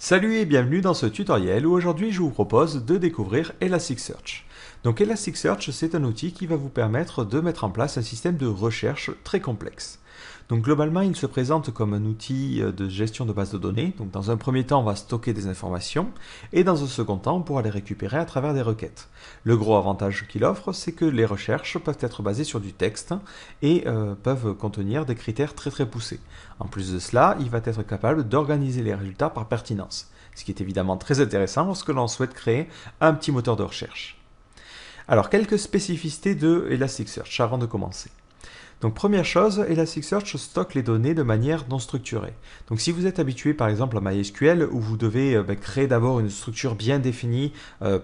Salut et bienvenue dans ce tutoriel où aujourd'hui je vous propose de découvrir Elasticsearch. Donc Elasticsearch, c'est un outil qui va vous permettre de mettre en place un système de recherche très complexe. Donc globalement, il se présente comme un outil de gestion de base de données. Donc dans un premier temps, on va stocker des informations et dans un second temps, on pourra les récupérer à travers des requêtes. Le gros avantage qu'il offre, c'est que les recherches peuvent être basées sur du texte et peuvent contenir des critères très poussés. En plus de cela, il va être capable d'organiser les résultats par pertinence, ce qui est évidemment très intéressant lorsque l'on souhaite créer un petit moteur de recherche. Alors, quelques spécificités de Elasticsearch avant de commencer. Donc première chose, Elasticsearch stocke les données de manière non structurée. Donc si vous êtes habitué par exemple à MySQL où vous devez créer d'abord une structure bien définie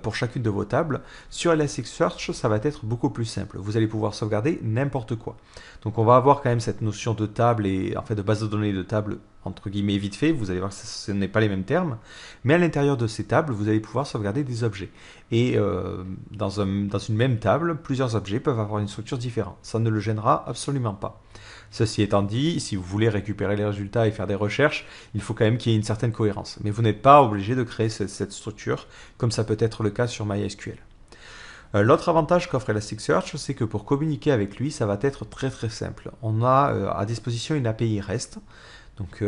pour chacune de vos tables, sur Elasticsearch ça va être beaucoup plus simple. Vous allez pouvoir sauvegarder n'importe quoi. Donc on va avoir quand même cette notion de table et en fait de base de données de table entre guillemets vite fait, vous allez voir que ce n'est pas les mêmes termes, mais à l'intérieur de ces tables, vous allez pouvoir sauvegarder des objets. Et dans une même table, plusieurs objets peuvent avoir une structure différente. Ça ne le gênera absolument pas. Ceci étant dit, si vous voulez récupérer les résultats et faire des recherches, il faut quand même qu'il y ait une certaine cohérence. Mais vous n'êtes pas obligé de créer cette structure, comme ça peut être le cas sur MySQL. L'autre avantage qu'offre Elasticsearch, c'est que pour communiquer avec lui, ça va être très simple. On a à disposition une API REST. Donc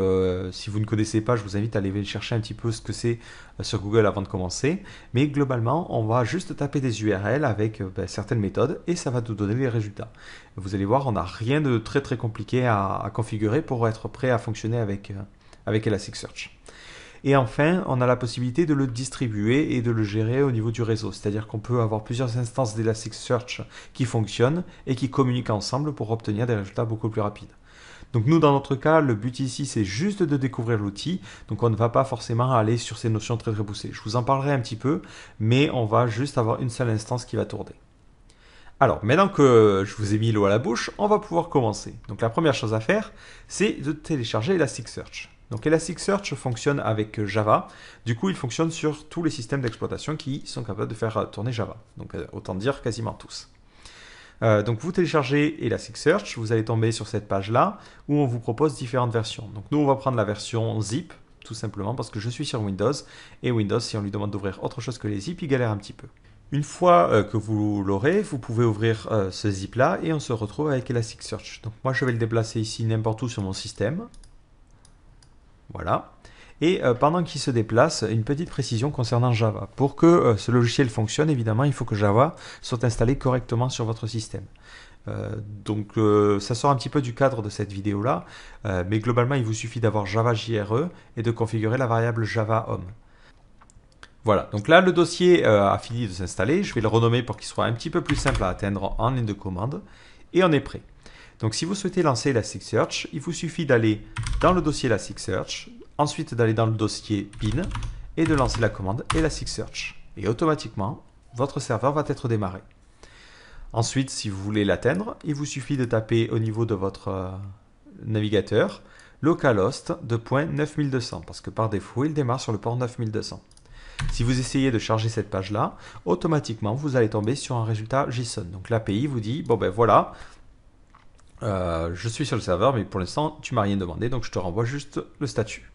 si vous ne connaissez pas, je vous invite à aller chercher un petit peu ce que c'est sur Google avant de commencer. Mais globalement, on va juste taper des URL avec certaines méthodes et ça va nous donner les résultats. Vous allez voir, on n'a rien de très compliqué à configurer pour être prêt à fonctionner avec Elasticsearch. Et enfin, on a la possibilité de le distribuer et de le gérer au niveau du réseau. C'est-à-dire qu'on peut avoir plusieurs instances d'Elasticsearch qui fonctionnent et qui communiquent ensemble pour obtenir des résultats beaucoup plus rapides. Donc nous, dans notre cas, le but ici, c'est juste de découvrir l'outil. Donc on ne va pas forcément aller sur ces notions très poussées. Je vous en parlerai un petit peu, mais on va juste avoir une seule instance qui va tourner. Alors, maintenant que je vous ai mis l'eau à la bouche, on va pouvoir commencer. Donc la première chose à faire, c'est de télécharger Elasticsearch. Donc Elasticsearch fonctionne avec Java. Du coup, il fonctionne sur tous les systèmes d'exploitation qui sont capables de faire tourner Java. Donc autant dire quasiment tous. Donc vous téléchargez Elasticsearch, vous allez tomber sur cette page-là où on vous propose différentes versions. Donc nous, on va prendre la version zip, tout simplement parce que je suis sur Windows. Et Windows, si on lui demande d'ouvrir autre chose que les zip, il galère un petit peu. Une fois que vous l'aurez, vous pouvez ouvrir ce zip-là et on se retrouve avec Elasticsearch. Donc moi, je vais le déplacer ici n'importe où sur mon système. Voilà. Et pendant qu'il se déplace, une petite précision concernant Java. Pour que ce logiciel fonctionne, évidemment, il faut que Java soit installé correctement sur votre système. Donc ça sort un petit peu du cadre de cette vidéo-là, mais globalement, il vous suffit d'avoir Java JRE et de configurer la variable Java Home. Voilà, donc là, le dossier a fini de s'installer. Je vais le renommer pour qu'il soit un petit peu plus simple à atteindre en ligne de commande. Et on est prêt. Donc si vous souhaitez lancer Elasticsearch, il vous suffit d'aller dans le dossier Elasticsearch, ensuite d'aller dans le dossier bin et de lancer la commande Elasticsearch. Et automatiquement, votre serveur va être démarré. Ensuite, si vous voulez l'atteindre, il vous suffit de taper au niveau de votre navigateur localhost de point 9200 parce que par défaut, il démarre sur le port 9200. Si vous essayez de charger cette page-là, automatiquement, vous allez tomber sur un résultat JSON. Donc l'API vous dit, bon ben voilà, je suis sur le serveur, mais pour l'instant, tu m'as rien demandé, donc je te renvoie juste le statut.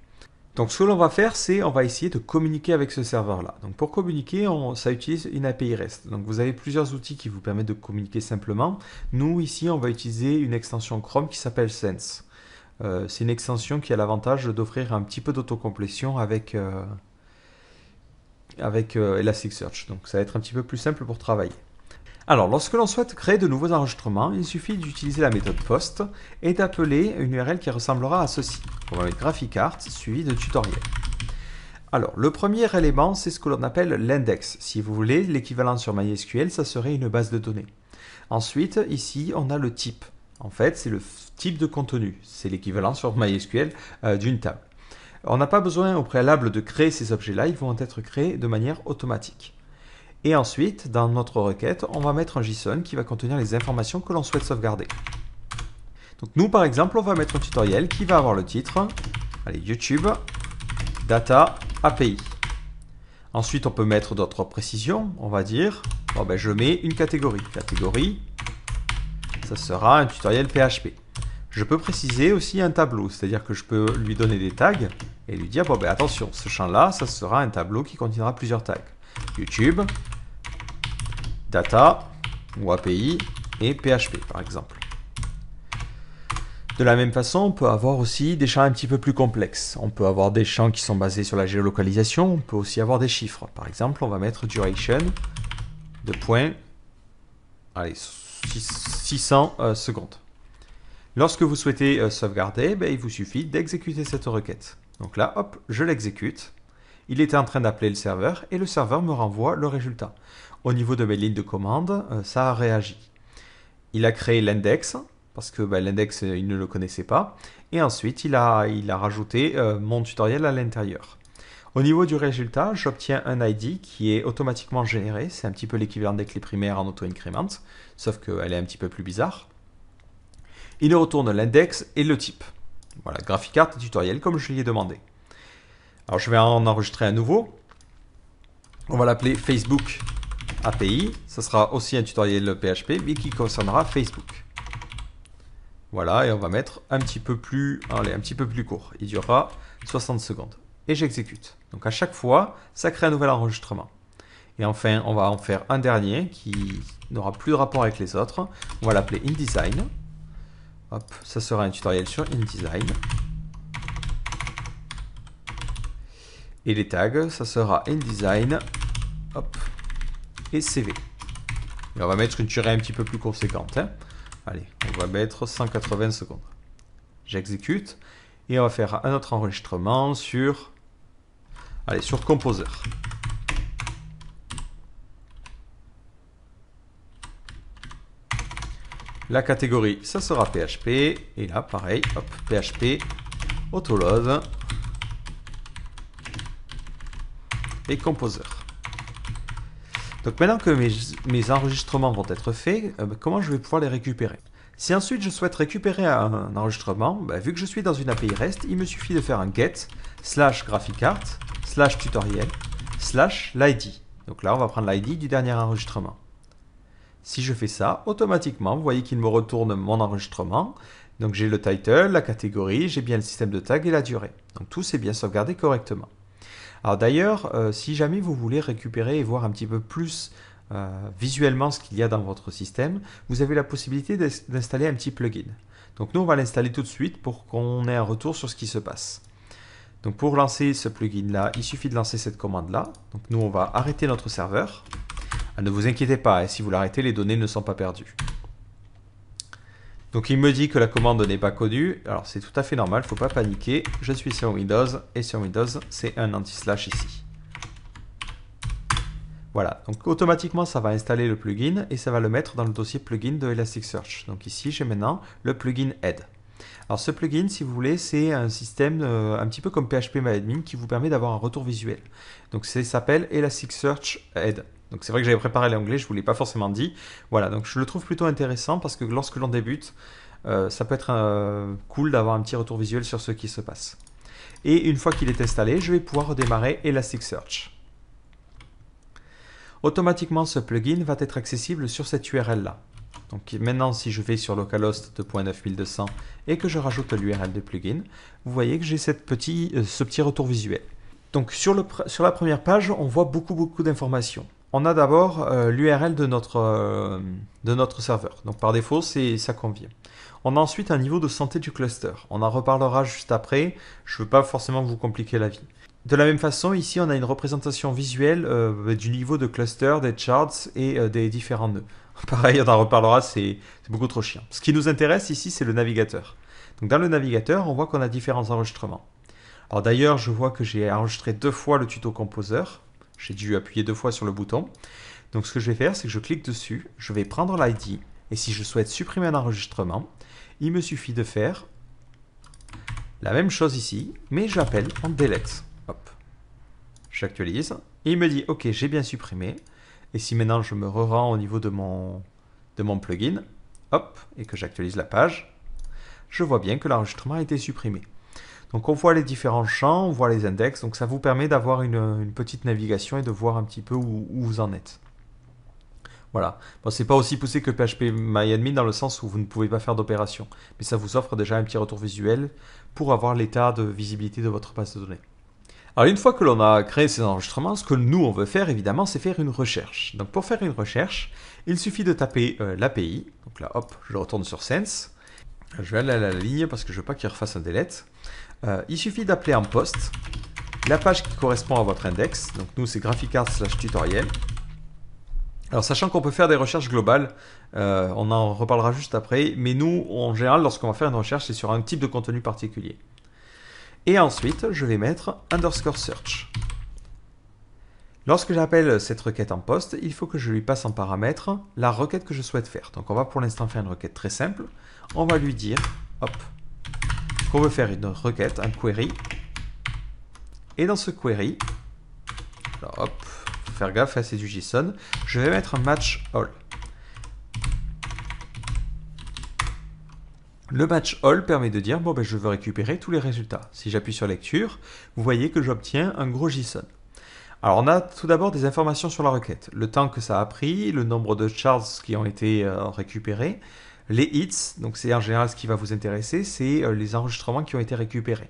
Donc ce que l'on va faire, c'est on va essayer de communiquer avec ce serveur-là. Donc pour communiquer, ça utilise une API REST. Donc vous avez plusieurs outils qui vous permettent de communiquer simplement. Nous, ici, on va utiliser une extension Chrome qui s'appelle Sense. C'est une extension qui a l'avantage d'offrir un petit peu d'autocomplétion avec Elasticsearch. Donc ça va être un petit peu plus simple pour travailler. Alors, lorsque l'on souhaite créer de nouveaux enregistrements, il suffit d'utiliser la méthode post et d'appeler une URL qui ressemblera à ceci. On va mettre graphic.art suivi de tutoriel. Alors, le premier élément, c'est ce que l'on appelle l'index. Si vous voulez, l'équivalent sur MySQL, ça serait une base de données. Ensuite, ici, on a le type. En fait, c'est le type de contenu. C'est l'équivalent sur MySQL d'une table. On n'a pas besoin au préalable de créer ces objets-là, ils vont être créés de manière automatique. Et ensuite, dans notre requête, on va mettre un JSON qui va contenir les informations que l'on souhaite sauvegarder. Donc nous, par exemple, on va mettre un tutoriel qui va avoir le titre, allez, YouTube, Data API. Ensuite, on peut mettre d'autres précisions, on va dire, bon, ben, je mets une catégorie. Catégorie, ça sera un tutoriel PHP. Je peux préciser aussi un tableau, c'est-à-dire que je peux lui donner des tags, et lui dire, bon ben attention, ce champ-là, ça sera un tableau qui contiendra plusieurs tags. YouTube, Data, ou API, et PHP par exemple. De la même façon, on peut avoir aussi des champs un petit peu plus complexes. On peut avoir des champs qui sont basés sur la géolocalisation, on peut aussi avoir des chiffres. Par exemple, on va mettre duration de point, allez, 600 secondes. Lorsque vous souhaitez sauvegarder, ben, il vous suffit d'exécuter cette requête. Donc là, hop, je l'exécute. Il était en train d'appeler le serveur et le serveur me renvoie le résultat. Au niveau de mes lignes de commande, ça a réagi. Il a créé l'index, parce que ben, l'index, il ne le connaissait pas. Et ensuite, il a rajouté mon tutoriel à l'intérieur. Au niveau du résultat, j'obtiens un ID qui est automatiquement généré. C'est un petit peu l'équivalent des clés primaires en auto-increment, sauf qu'elle est un petit peu plus bizarre. Il nous retourne l'index et le type. Voilà, GraphicArt tutoriel comme je l'ai demandé. Alors je vais en enregistrer un nouveau. On va l'appeler Facebook API. Ce sera aussi un tutoriel PHP, mais qui concernera Facebook. Voilà, et on va mettre un petit peu plus court. Il durera 60 secondes. Et j'exécute. Donc à chaque fois, ça crée un nouvel enregistrement. Et enfin, on va en faire un dernier qui n'aura plus de rapport avec les autres. On va l'appeler InDesign. Hop, ça sera un tutoriel sur InDesign. Et les tags, ça sera InDesign, hop, et CV. Et on va mettre une durée un petit peu plus conséquente. Hein. Allez, on va mettre 180 secondes. J'exécute et on va faire un autre enregistrement sur, allez, sur Composer. La catégorie, ça sera PHP. Et là, pareil, hop, PHP, Autoload et Composer. Donc maintenant que mes enregistrements vont être faits, comment je vais pouvoir les récupérer? Si ensuite je souhaite récupérer un enregistrement, vu que je suis dans une API REST, il me suffit de faire un get /graphicart /tutoriel /l'id. Donc là, on va prendre l'id du dernier enregistrement. Si je fais ça, automatiquement, vous voyez qu'il me retourne mon enregistrement. Donc j'ai le title, la catégorie, j'ai bien le système de tag et la durée. Donc tout s'est bien sauvegardé correctement. Alors d'ailleurs, si jamais vous voulez récupérer et voir un petit peu plus visuellement ce qu'il y a dans votre système, vous avez la possibilité d'installer un petit plugin. Donc nous, on va l'installer tout de suite pour qu'on ait un retour sur ce qui se passe. Donc pour lancer ce plugin-là, il suffit de lancer cette commande-là. Donc nous, on va arrêter notre serveur. Ne vous inquiétez pas, hein, si vous l'arrêtez, les données ne sont pas perdues. Donc il me dit que la commande n'est pas connue. Alors c'est tout à fait normal, il ne faut pas paniquer. Je suis sur Windows et sur Windows, c'est un anti-slash ici. Voilà, donc automatiquement ça va installer le plugin et ça va le mettre dans le dossier plugin de Elasticsearch. Donc ici j'ai maintenant le plugin Head. Alors ce plugin, si vous voulez, c'est un système un petit peu comme PHPMyAdmin qui vous permet d'avoir un retour visuel. Donc ça s'appelle Elasticsearch Head. Donc c'est vrai que j'avais préparé l'anglais, je ne vous l'ai pas forcément dit. Voilà, donc je le trouve plutôt intéressant parce que lorsque l'on débute, ça peut être cool d'avoir un petit retour visuel sur ce qui se passe. Et une fois qu'il est installé, je vais pouvoir redémarrer Elasticsearch. Automatiquement, ce plugin va être accessible sur cette URL-là. Donc maintenant, si je vais sur localhost 2.9200 et que je rajoute l'URL de plugin, vous voyez que j'ai ce petit retour visuel. Donc sur la première page, on voit beaucoup d'informations. On a d'abord l'URL de notre serveur. Donc par défaut, ça convient. On a ensuite un niveau de santé du cluster. On en reparlera juste après. Je ne veux pas forcément vous compliquer la vie. De la même façon, ici, on a une représentation visuelle du niveau de cluster, des charts et des différents nœuds. Pareil, on en reparlera, c'est beaucoup trop chiant. Ce qui nous intéresse ici, c'est le navigateur. Donc dans le navigateur, on voit qu'on a différents enregistrements. Alors d'ailleurs, je vois que j'ai enregistré 2 fois le tuto Composer. J'ai dû appuyer 2 fois sur le bouton. Donc ce que je vais faire, c'est que je clique dessus, je vais prendre l'ID, et si je souhaite supprimer un enregistrement, il me suffit de faire la même chose ici, mais j'appelle en delete. Hop. J'actualise, et il me dit, ok, j'ai bien supprimé, et si maintenant je me rends au niveau de mon plugin, hop, et que j'actualise la page, je vois bien que l'enregistrement a été supprimé. Donc on voit les différents champs, on voit les index, donc ça vous permet d'avoir une petite navigation et de voir un petit peu où vous en êtes. Voilà. Bon, c'est pas aussi poussé que PHP-MyAdmin dans le sens où vous ne pouvez pas faire d'opération. Mais ça vous offre déjà un petit retour visuel pour avoir l'état de visibilité de votre base de données. Alors une fois que l'on a créé ces enregistrements, ce que nous on veut faire évidemment, c'est faire une recherche. Donc pour faire une recherche, il suffit de taper l'API. Donc là, hop, je retourne sur Sense. Je vais aller à la ligne parce que je veux pas qu'il refasse un delete. Il suffit d'appeler en post la page qui correspond à votre index. Donc nous, c'est graphical/tutoriel. Alors sachant qu'on peut faire des recherches globales, on en reparlera juste après, mais nous, en général, lorsqu'on va faire une recherche, c'est sur un type de contenu particulier. Et ensuite, je vais mettre _search. Lorsque j'appelle cette requête en post, il faut que je lui passe en paramètre la requête que je souhaite faire. Donc on va pour l'instant faire une requête très simple. On va lui dire, hop, qu'on veut faire une requête, un query. Et dans ce query, alors hop, faut faire gaffe, c'est du JSON, je vais mettre un match all. Le match all permet de dire, bon ben je veux récupérer tous les résultats. Si j'appuie sur lecture, vous voyez que j'obtiens un gros JSON. Alors on a tout d'abord des informations sur la requête. Le temps que ça a pris, le nombre de charts qui ont été récupérés, les hits, donc c'est en général ce qui va vous intéresser, c'est les enregistrements qui ont été récupérés.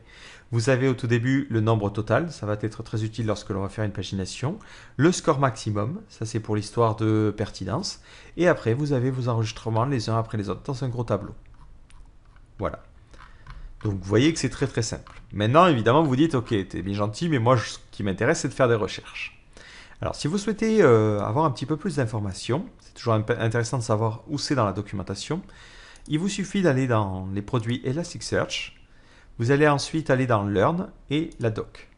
Vous avez au tout début le nombre total, ça va être très utile lorsque l'on va faire une pagination. Le score maximum, ça c'est pour l'histoire de pertinence. Et après vous avez vos enregistrements les uns après les autres dans un gros tableau. Voilà. Donc vous voyez que c'est très très simple. Maintenant, évidemment, vous dites, ok, t'es bien gentil, mais moi, ce qui m'intéresse, c'est de faire des recherches. Alors, si vous souhaitez avoir un petit peu plus d'informations, c'est toujours intéressant de savoir où c'est dans la documentation, il vous suffit d'aller dans les produits Elasticsearch. Vous allez ensuite aller dans Learn et la doc.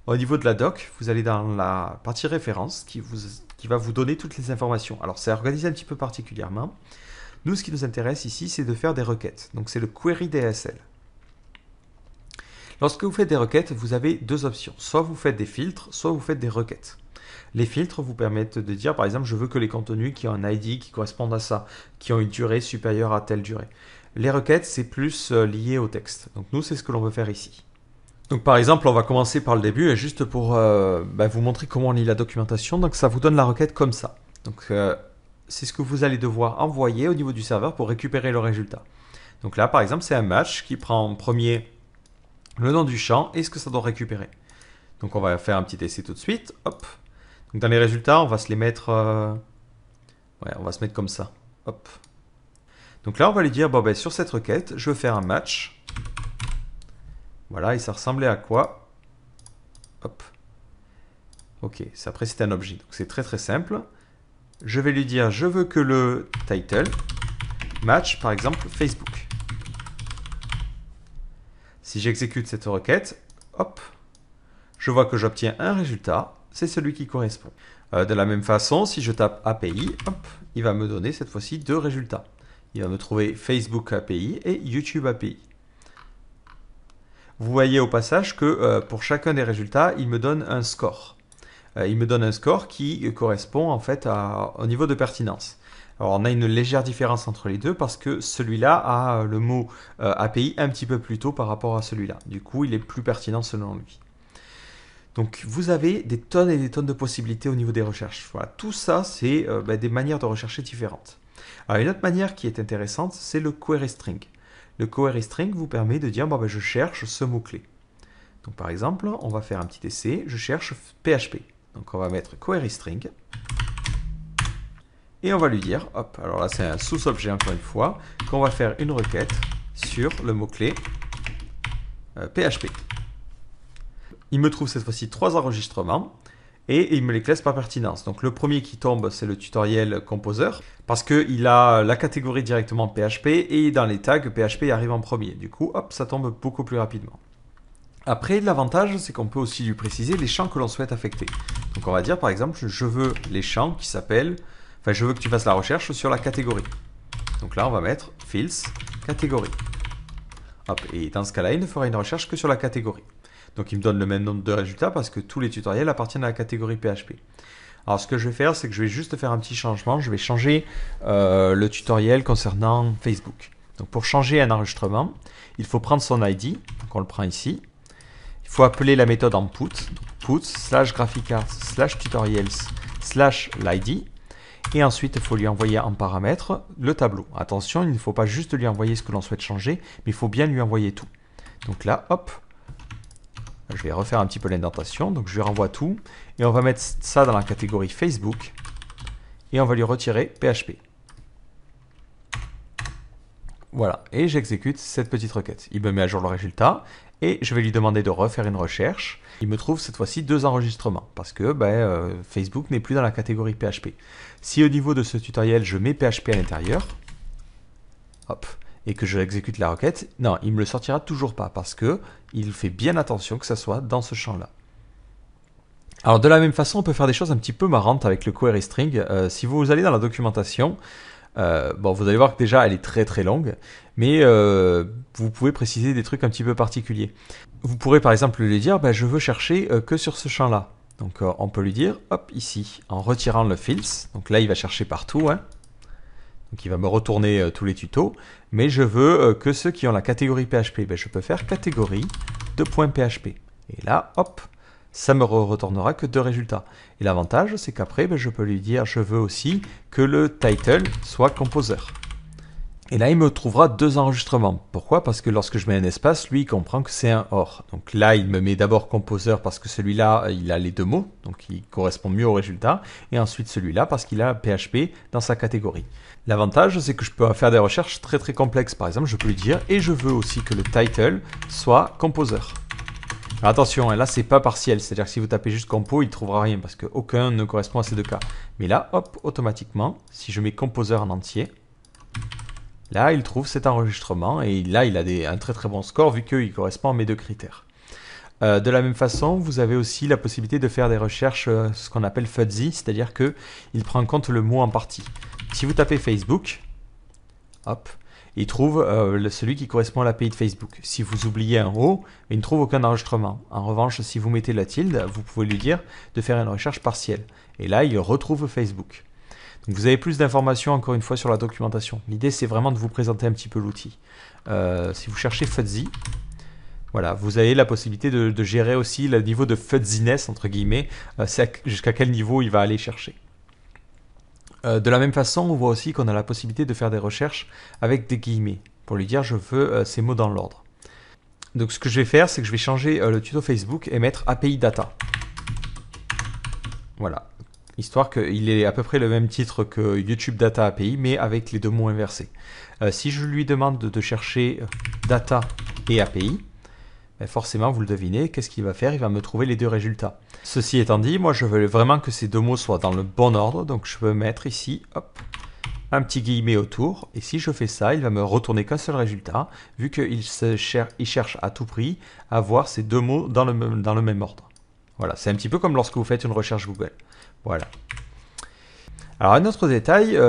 Au niveau de la doc, vous allez dans la partie référence qui va vous donner toutes les informations. Alors, c'est organisé un petit peu particulièrement. Nous, ce qui nous intéresse ici, c'est de faire des requêtes. Donc, c'est le query DSL. Lorsque vous faites des requêtes, vous avez deux options. Soit vous faites des filtres, soit vous faites des requêtes. Les filtres vous permettent de dire, par exemple, je veux que les contenus qui ont un ID qui correspondent à ça, qui ont une durée supérieure à telle durée. Les requêtes, c'est plus lié au texte. Donc, nous, c'est ce que l'on veut faire ici. Donc, par exemple, on va commencer par le début, et juste pour vous montrer comment on lit la documentation. Donc, ça vous donne la requête comme ça. Donc, c'est ce que vous allez devoir envoyer au niveau du serveur pour récupérer le résultat. Donc là, par exemple, c'est un match qui prend en premier le nom du champ et ce que ça doit récupérer. Donc on va faire un petit essai tout de suite. Hop. Donc dans les résultats, on va se les mettre... on va se mettre comme ça. Hop. Donc là, on va lui dire, bon, ben, sur cette requête, je veux faire un match. Voilà, et ça ressemblait à quoi? Hop. Ok, après c'est un objet. Donc c'est très très simple. Je vais lui dire, je veux que le title match, par exemple, Facebook. Si j'exécute cette requête, hop, je vois que j'obtiens un résultat, c'est celui qui correspond. De la même façon, si je tape API, hop, il va me donner cette fois-ci deux résultats. Il va me trouver Facebook API et YouTube API. Vous voyez au passage que pour chacun des résultats, il me donne un score. Il me donne un score qui correspond en fait au niveau de pertinence. Alors on a une légère différence entre les deux parce que celui-là a le mot API un petit peu plus tôt par rapport à celui-là. Du coup, il est plus pertinent selon lui. Donc vous avez des tonnes et des tonnes de possibilités au niveau des recherches. Voilà, tout ça, c'est des manières de rechercher différentes. Alors une autre manière qui est intéressante, c'est le query string. Le query string vous permet de dire, je cherche ce mot-clé. Donc par exemple, on va faire un petit essai, je cherche PHP. Donc on va mettre query string. Et on va lui dire, hop, alors là c'est un sous-objet encore une fois, qu'on va faire une requête sur le mot-clé PHP. Il me trouve cette fois-ci 3 enregistrements et il me les classe par pertinence. Donc le premier qui tombe, c'est le tutoriel Composer parce qu'il a la catégorie directement PHP et dans les tags, PHP arrive en premier. Du coup, hop, ça tombe beaucoup plus rapidement. Après, l'avantage, c'est qu'on peut aussi lui préciser les champs que l'on souhaite affecter. Donc on va dire par exemple, je veux les champs qui s'appellent, je veux que tu fasses la recherche sur la catégorie. Donc là, on va mettre fields catégorie. Hop, et dans ce cas-là, il ne fera une recherche que sur la catégorie. Donc il me donne le même nombre de résultats parce que tous les tutoriels appartiennent à la catégorie PHP. Alors ce que je vais faire, c'est que je vais juste faire un petit changement. Je vais changer le tutoriel concernant Facebook. Donc pour changer un enregistrement, il faut prendre son ID. Donc on le prend ici. Il faut appeler la méthode en put. Donc put /graphicarts/tutorials/l'id. Et ensuite, il faut lui envoyer en paramètre le tableau. Attention, il ne faut pas juste lui envoyer ce que l'on souhaite changer, mais il faut bien lui envoyer tout. Donc là, hop, je vais refaire un petit peu l'indentation. Donc je lui renvoie tout. Et on va mettre ça dans la catégorie Facebook. Et on va lui retirer PHP. Voilà, et j'exécute cette petite requête. Il me met à jour le résultat et je vais lui demander de refaire une recherche. Il me trouve cette fois-ci 2 enregistrements parce que Facebook n'est plus dans la catégorie PHP. Si au niveau de ce tutoriel je mets PHP à l'intérieur, hop, et que je exécute la requête, non, il me le sortira toujours pas parce que il fait bien attention que ça soit dans ce champ-là. Alors de la même façon, on peut faire des choses un petit peu marrantes avec le query string. Si vous allez dans la documentation, vous allez voir que déjà elle est très très longue, mais vous pouvez préciser des trucs un petit peu particuliers. Vous pourrez par exemple lui dire, je veux chercher que sur ce champ-là. Donc on peut lui dire, hop, ici, en retirant le fields, donc là il va chercher partout, hein. Donc il va me retourner tous les tutos, mais je veux que ceux qui ont la catégorie PHP, je peux faire catégorie de .php. Et là, hop, ça me retournera que 2 résultats. Et l'avantage, c'est qu'après, je peux lui dire, je veux aussi que le title soit composer. Et là, il me trouvera 2 enregistrements. Pourquoi? Parce que lorsque je mets un espace, lui, il comprend que c'est un OR. Donc là, il me met d'abord composer parce que celui-là, il a les 2 mots, donc il correspond mieux au résultat. Et ensuite celui-là parce qu'il a PHP dans sa catégorie. L'avantage, c'est que je peux faire des recherches très très complexes. Par exemple, je peux lui dire, et je veux aussi que le title soit composer. Alors attention, là c'est pas partiel, c'est-à-dire que si vous tapez juste compo, il ne trouvera rien parce qu'aucun ne correspond à ces 2 cas. Mais là, hop, automatiquement, si je mets composer en entier, là il trouve cet enregistrement et là il a un très très bon score vu qu'il correspond à mes 2 critères. De la même façon, vous avez aussi la possibilité de faire des recherches, ce qu'on appelle fuzzy, c'est-à-dire qu'il prend en compte le mot en partie. Si vous tapez Facebook, hop, il trouve celui qui correspond à l'API de Facebook. Si vous oubliez un O, il ne trouve aucun enregistrement. En revanche, si vous mettez la tilde, vous pouvez lui dire de faire une recherche partielle. Et là, il retrouve Facebook. Donc vous avez plus d'informations encore une fois sur la documentation. L'idée, c'est vraiment de vous présenter un petit peu l'outil. Si vous cherchez fuzzy, voilà, vous avez la possibilité de gérer aussi le niveau de fuzziness, entre guillemets, jusqu'à quel niveau il va aller chercher. De la même façon, on voit aussi qu'on a la possibilité de faire des recherches avec des guillemets, pour lui dire je veux ces mots dans l'ordre. Donc ce que je vais faire, c'est que je vais changer le tuto Facebook et mettre API Data. Voilà, histoire qu'il ait à peu près le même titre que YouTube Data API, mais avec les 2 mots inversés. Si je lui demande de chercher Data et API, forcément, vous le devinez, qu'est-ce qu'il va faire? Il va me trouver les 2 résultats. Ceci étant dit, moi je veux vraiment que ces 2 mots soient dans le bon ordre, donc je peux mettre ici, hop, un petit guillemet autour, et si je fais ça, il va me retourner qu'un seul résultat, vu qu'il cherche à tout prix à avoir ces 2 mots dans le même ordre. Voilà, c'est un petit peu comme lorsque vous faites une recherche Google. Voilà. Alors un autre détail,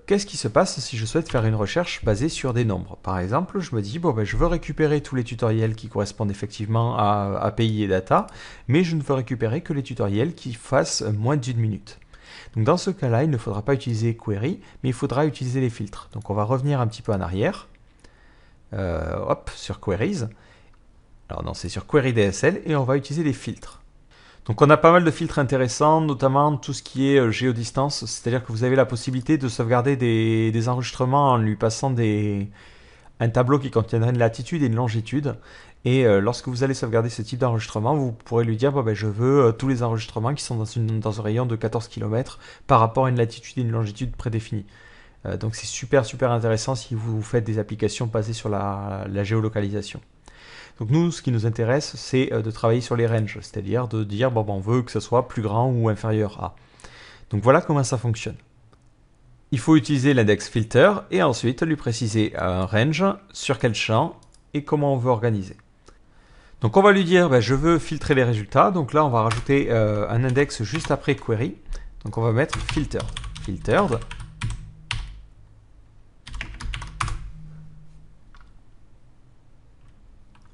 qu'est-ce qui se passe si je souhaite faire une recherche basée sur des nombres? Par exemple, je me dis, je veux récupérer tous les tutoriels qui correspondent effectivement à API et data, mais je ne veux récupérer que les tutoriels qui fassent moins d'1 minute. Donc dans ce cas-là, il ne faudra pas utiliser query, mais il faudra utiliser les filtres. Donc on va revenir un petit peu en arrière, hop, sur queries. Alors non, c'est sur query DSL, et on va utiliser les filtres. Donc on a pas mal de filtres intéressants, notamment tout ce qui est géodistance, c'est-à-dire que vous avez la possibilité de sauvegarder des enregistrements en lui passant un tableau qui contiendrait une latitude et une longitude. Et lorsque vous allez sauvegarder ce type d'enregistrement, vous pourrez lui dire je veux tous les enregistrements qui sont dans un rayon de 14 km par rapport à une latitude et une longitude prédéfinies. Donc c'est super intéressant si vous faites des applications basées sur la géolocalisation. Donc nous, ce qui nous intéresse, c'est de travailler sur les ranges, c'est-à-dire de dire on veut que ce soit plus grand ou inférieur à. Donc voilà comment ça fonctionne. Il faut utiliser l'index filter et ensuite lui préciser un range, sur quel champ et comment on veut organiser. Donc on va lui dire je veux filtrer les résultats, donc là on va rajouter un index juste après query, donc on va mettre filtered. Filtered.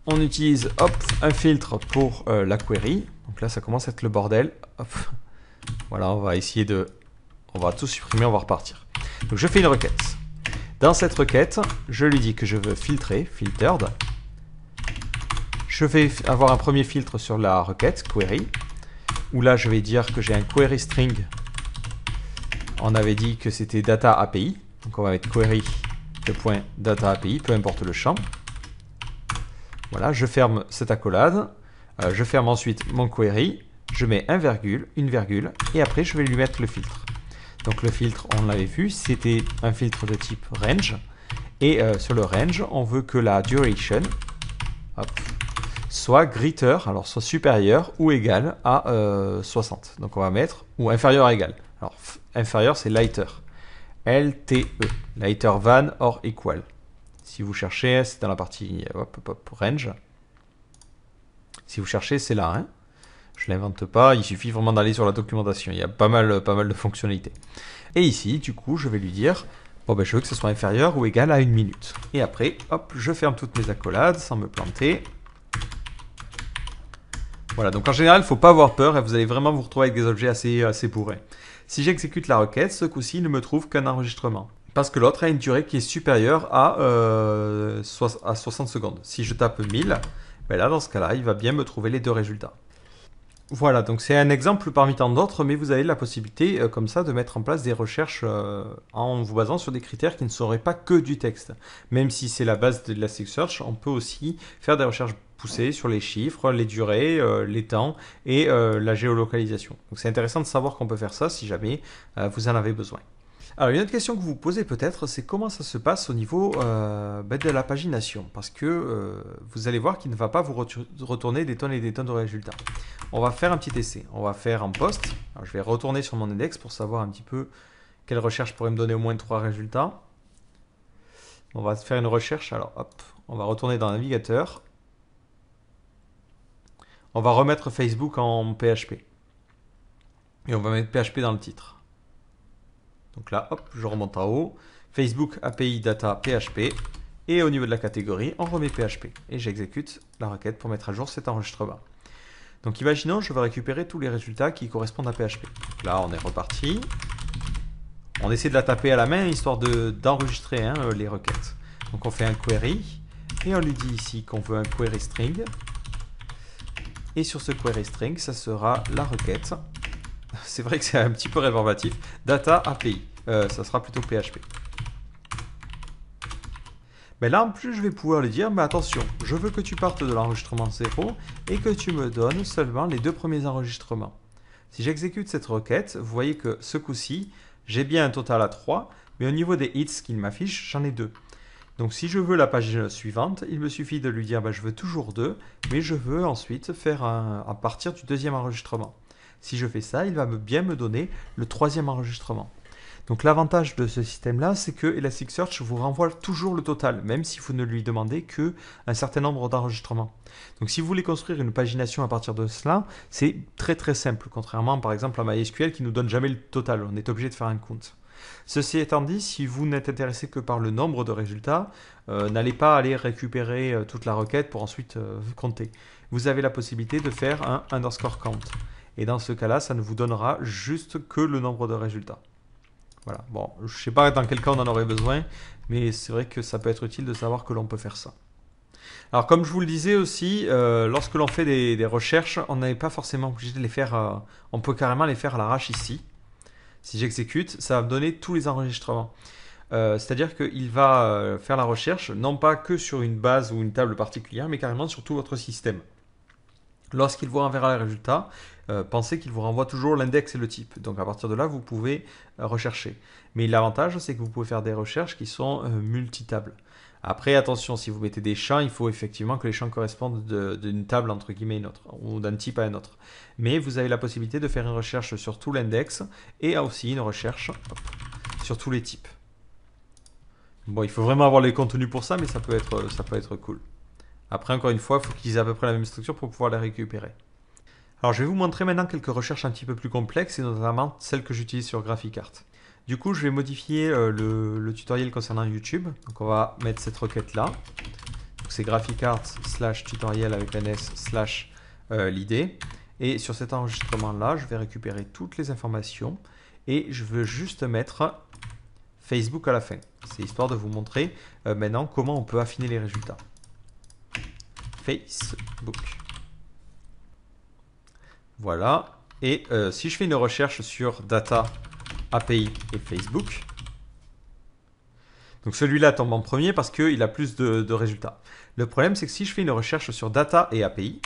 On utilise un filtre pour la query. Donc là, ça commence à être le bordel. Hop. Voilà, on va tout supprimer, on va repartir. Donc je fais une requête. Dans cette requête, je lui dis que je veux filtrer, filtered. Je vais avoir un premier filtre sur la requête, query, où là je vais dire que j'ai un query string on avait dit que c'était data API. Donc on va mettre query de point data API, peu importe le champ. Voilà, je ferme cette accolade. Je ferme ensuite mon query. Je mets un virgule, une virgule, et après je vais lui mettre le filtre. Donc le filtre, on l'avait vu, c'était un filtre de type range. Et sur le range, on veut que la duration soit greater, alors soit supérieure ou égale à 60. Donc on va mettre, ou inférieur à égal. Alors inférieur, c'est lighter. LTE, lighter than or equal. Si vous cherchez, c'est dans la partie range. Si vous cherchez, c'est là. Hein. Je ne l'invente pas, il suffit vraiment d'aller sur la documentation. Il y a pas mal de fonctionnalités. Et ici, du coup, je vais lui dire, bon ben je veux que ce soit inférieur ou égal à 1 minute. Et après, hop, je ferme toutes mes accolades sans me planter. Voilà, donc en général, il ne faut pas avoir peur et vous allez vraiment vous retrouver avec des objets assez bourrés. Si j'exécute la requête, ce coup-ci, il ne me trouve qu'un enregistrement. Parce que l'autre a une durée qui est supérieure à 60 secondes. Si je tape 1000, ben là, dans ce cas-là, il va bien me trouver les deux résultats. Voilà, donc c'est un exemple parmi tant d'autres, mais vous avez la possibilité, comme ça, de mettre en place des recherches en vous basant sur des critères qui ne seraient pas que du texte. Même si c'est la base de l'Elasticsearch, on peut aussi faire des recherches poussées sur les chiffres, les durées, les temps et la géolocalisation. Donc c'est intéressant de savoir qu'on peut faire ça si jamais vous en avez besoin. Alors, une autre question que vous vous posez peut-être, c'est comment ça se passe au niveau de la pagination. Parce que vous allez voir qu'il ne va pas vous retourner des tonnes et des tonnes de résultats. On va faire un petit essai. On va faire un post. Alors, je vais retourner sur mon index pour savoir un petit peu quelle recherche pourrait me donner au moins 3 résultats. On va faire une recherche. Alors, hop, on va retourner dans le navigateur. On va remettre Facebook en PHP. Et on va mettre PHP dans le titre. Donc là, hop, je remonte en haut. Facebook API Data PHP. Et au niveau de la catégorie, on remet PHP. Et j'exécute la requête pour mettre à jour cet enregistrement. Donc imaginons, je vais récupérer tous les résultats qui correspondent à PHP. Donc là, on est reparti. On essaie de la taper à la main, histoire d'enregistrer les requêtes. Donc on fait un query. Et on lui dit ici qu'on veut un query string. Et sur ce query string, ça sera la requête. C'est vrai que c'est un petit peu rébarbatif. Data API. Ça sera plutôt PHP. Mais là, en plus, je vais pouvoir lui dire, mais attention, je veux que tu partes de l'enregistrement 0 et que tu me donnes seulement les 2 premiers enregistrements. Si j'exécute cette requête, vous voyez que ce coup-ci, j'ai bien un total à 3, mais au niveau des hits qu'il m'affiche, j'en ai 2. Donc si je veux la page suivante, il me suffit de lui dire, je veux toujours 2, mais je veux ensuite faire à partir du 2e enregistrement. Si je fais ça, il va bien me donner le 3e enregistrement. Donc l'avantage de ce système-là, c'est que Elasticsearch vous renvoie toujours le total, même si vous ne lui demandez qu'un certain nombre d'enregistrements. Donc si vous voulez construire une pagination à partir de cela, c'est très très simple, contrairement par exemple à MySQL qui ne nous donne jamais le total, on est obligé de faire un count. Ceci étant dit, si vous n'êtes intéressé que par le nombre de résultats, n'allez pas aller récupérer toute la requête pour ensuite compter. Vous avez la possibilité de faire un underscore count. Et dans ce cas-là, ça ne vous donnera juste que le nombre de résultats. Voilà. Bon, je ne sais pas dans quel cas on en aurait besoin, mais c'est vrai que ça peut être utile de savoir que l'on peut faire ça. Alors, comme je vous le disais aussi, lorsque l'on fait des recherches, on n'est pas forcément obligé de les faire. On peut carrément les faire à l'arrache ici. Si j'exécute, ça va me donner tous les enregistrements. C'est-à-dire qu'il va faire la recherche, non pas que sur une base ou une table particulière, mais carrément sur tout votre système. Lorsqu'il vous renverra les résultats, pensez qu'il vous renvoie toujours l'index et le type. Donc à partir de là, vous pouvez rechercher. Mais l'avantage, c'est que vous pouvez faire des recherches qui sont multitables. Après, attention, si vous mettez des champs, il faut effectivement que les champs correspondent d'une table entre guillemets à une autre, ou d'un type à un autre. Mais vous avez la possibilité de faire une recherche sur tout l'index et aussi une recherche sur tous les types. Bon, il faut vraiment avoir les contenus pour ça, mais ça peut être cool. Après, encore une fois, il faut qu'ils aient à peu près la même structure pour pouvoir les récupérer. Alors, je vais vous montrer maintenant quelques recherches un petit peu plus complexes, et notamment celles que j'utilise sur GraphiCart. Du coup, je vais modifier le tutoriel concernant YouTube. Donc, on va mettre cette requête-là. C'est GraphiCart /tutoriel avec un S /l'id. Et sur cet enregistrement-là, je vais récupérer toutes les informations. Et je veux juste mettre Facebook à la fin. C'est histoire de vous montrer maintenant comment on peut affiner les résultats. Facebook. Voilà. Et si je fais une recherche sur data API et Facebook. Donc celui-là tombe en premier parce qu'il a plus de résultats. Le problème, c'est que si je fais une recherche sur data et API,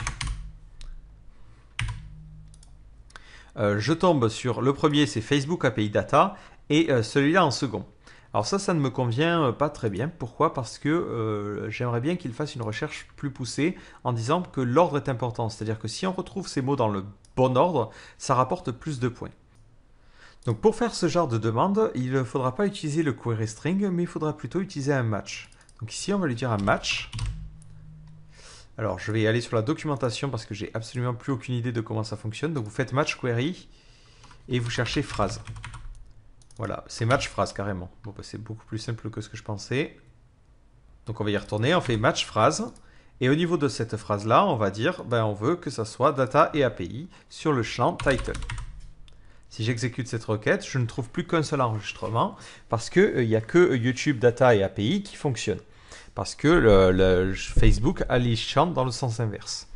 je tombe sur le premier, c'est Facebook API Data, et celui-là en second. Alors ça ne me convient pas très bien. Pourquoi? Parce que j'aimerais bien qu'il fasse une recherche plus poussée en disant que l'ordre est important. C'est-à-dire que si on retrouve ces mots dans le bon ordre, ça rapporte plus de points. Donc pour faire ce genre de demande, il ne faudra pas utiliser le query string, mais il faudra plutôt utiliser un match. Donc ici, on va lui dire un match. Alors je vais aller sur la documentation parce que j'ai absolument plus aucune idée de comment ça fonctionne. Donc vous faites match query et vous cherchez phrase. Voilà, c'est match phrase carrément. Bon, bah, c'est beaucoup plus simple que ce que je pensais. Donc on va y retourner, on fait match phrase. Et au niveau de cette phrase-là, on va dire, ben, on veut que ça soit data et API sur le champ title. Si j'exécute cette requête, je ne trouve plus qu'un seul enregistrement parce qu'il n'y a que YouTube Data et API qui fonctionnent. Parce que le Facebook a les champs dans le sens inverse.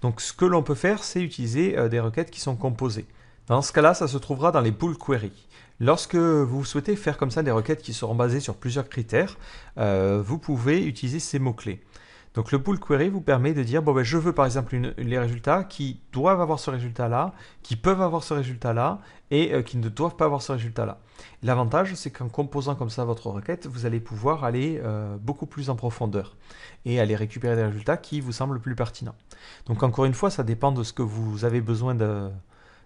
Donc ce que l'on peut faire, c'est utiliser des requêtes qui sont composées. Dans ce cas-là, ça se trouvera dans les bool query. Lorsque vous souhaitez faire comme ça des requêtes qui seront basées sur plusieurs critères, vous pouvez utiliser ces mots-clés. Donc le bool query vous permet de dire, bon, ben, je veux par exemple les résultats qui doivent avoir ce résultat-là, qui peuvent avoir ce résultat-là et qui ne doivent pas avoir ce résultat-là. L'avantage, c'est qu'en composant comme ça votre requête, vous allez pouvoir aller beaucoup plus en profondeur et aller récupérer des résultats qui vous semblent plus pertinents. Donc encore une fois, ça dépend de ce que vous avez besoin